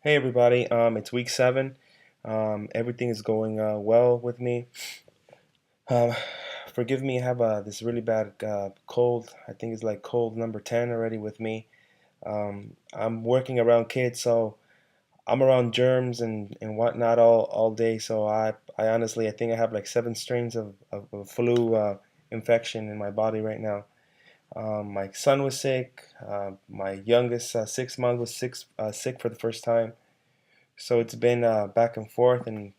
Hey everybody, it's week 7. Everything is going well with me. Um, Forgive me, I have this really bad cold. I think it's like cold number 10 already with me. I'm working around kids, so I'm around germs and whatnot all day. So I honestly, I think I have like 7 strains of flu infection in my body right now. My son was sick. My youngest 6 month was sick for the first time. So it's been back and forth, and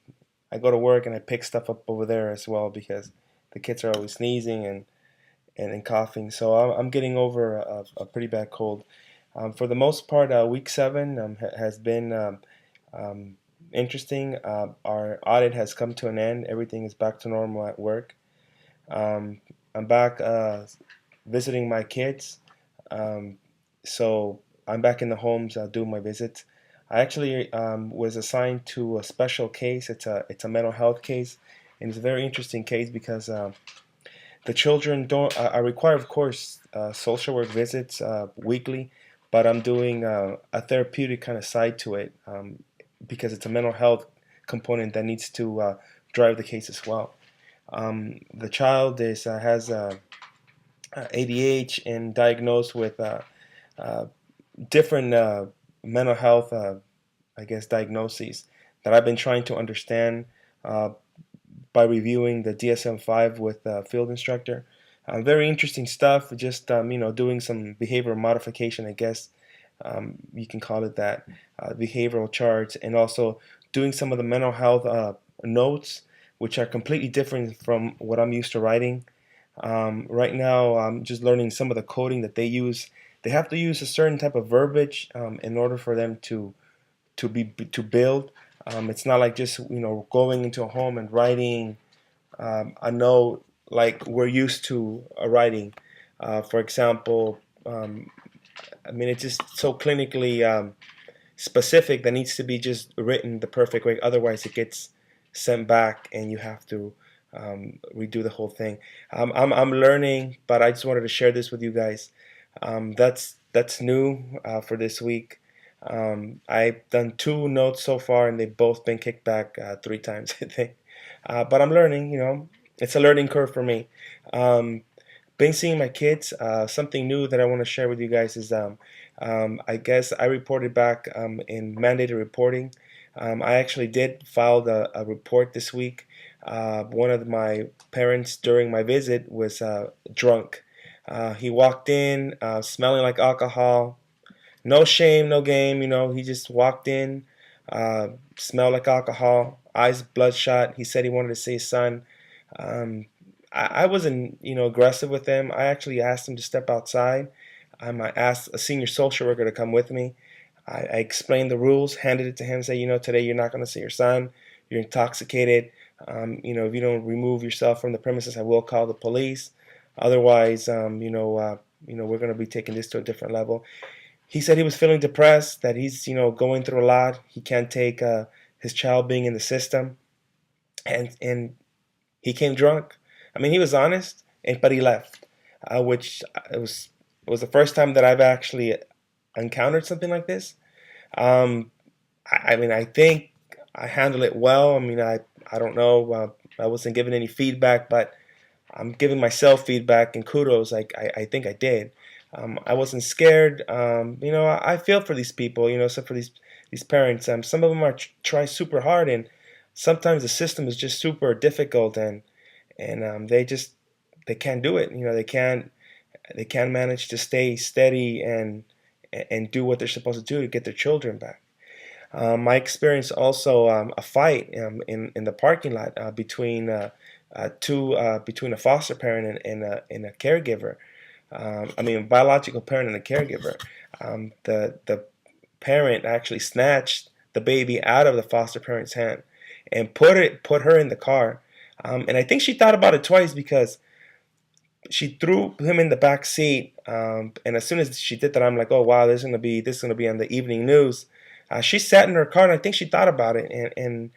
I go to work and I pick stuff up over there as well because the kids are always sneezing and coughing. So I'm getting over a pretty bad cold. For the most part, week 7 has been um, interesting. Our audit has come to an end. Everything is back to normal at work. Um, I'm back visiting my kids. Um, so I'm back in the homes doing my visits. I actually was assigned to a special case. It's a mental health case, and it's a very interesting case because the children don't. I require, of course, social work visits weekly, but I'm doing a therapeutic kind of side to it because it's a mental health component that needs to drive the case as well. The child is has ADH and diagnosed with uh, different mental health, I guess, diagnoses that I've been trying to understand uh, by reviewing the DSM-5 with a field instructor. Very interesting stuff. Just doing some behavioral modification, I guess you can call it that, behavioral charts, and also doing some of the mental health notes, which are completely different from what I'm used to writing. Right now, I'm just learning some of the coding that they use. They have to use a certain type of verbiage in order for them to build. It's not like just going into a home and writing a note like we're used to writing. For example, I mean it's just so clinically specific that needs to be just written the perfect way. Otherwise, it gets sent back, and you have to redo the whole thing. I'm learning, but I just wanted to share this with you guys. That's new for this week. I've done 2 notes so far, and they've both been kicked back 3 times, I think. But I'm learning. It's a learning curve for me. Um, been seeing my kids. Something new that I want to share with you guys is I guess I reported back in mandated reporting. I actually did file a report this week. One of my parents during my visit was drunk. He walked in smelling like alcohol. No shame, no game. He just walked in, smelled like alcohol, eyes bloodshot. He said he wanted to see his son. Um, I wasn't, aggressive with him. I actually asked him to step outside. I asked a senior social worker to come with me. I explained the rules, handed it to him, said, today you're not going to see your son. You're intoxicated. If you don't remove yourself from the premises, I will call the police. Otherwise, we're going to be taking this to a different level. He said he was feeling depressed, that he's, going through a lot. He can't take his child being in the system, and he came drunk. I mean, he was honest, but he left, which it was the first time that I've actually encountered something like this. Um, I mean, I think I handled it well. I mean, I don't know. I wasn't given any feedback, but I'm giving myself feedback and kudos. Like I think I did. I wasn't scared. I feel for these people. So for these parents, some of them are try super hard, and sometimes the system is just super difficult, and they can't do it. They can't manage to stay steady and do what they're supposed to do to get their children back. I experienced also a fight in the parking lot between a foster parent and a caregiver. I mean, a biological parent and a caregiver. The parent actually snatched the baby out of the foster parent's hand and put her in the car. And I think she thought about it twice because she threw him in the back seat. And as soon as she did that, I'm like, oh wow, this is gonna be on the evening news. She sat in her car, and I think she thought about it. And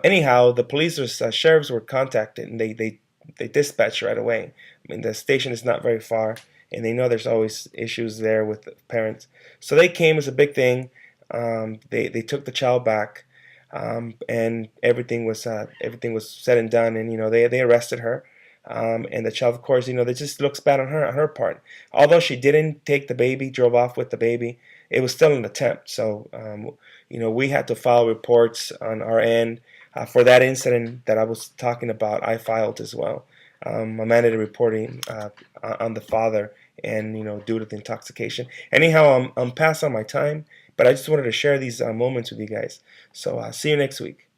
anyhow, the police or sheriffs were contacted, and they dispatched right away. I mean, the station is not very far, and they know there's always issues there with the parents. So they came as a big thing. They took the child back, and everything was said and done, and they arrested her. And the child, of course, that just looks bad on her part. Although she didn't take the baby, drove off with the baby, it was still an attempt. So, we had to file reports on our end for that incident that I was talking about. I filed as well. A mandatory reporting on the father, and due to the intoxication. Anyhow, I'm past on my time, but I just wanted to share these moments with you guys. So see you next week.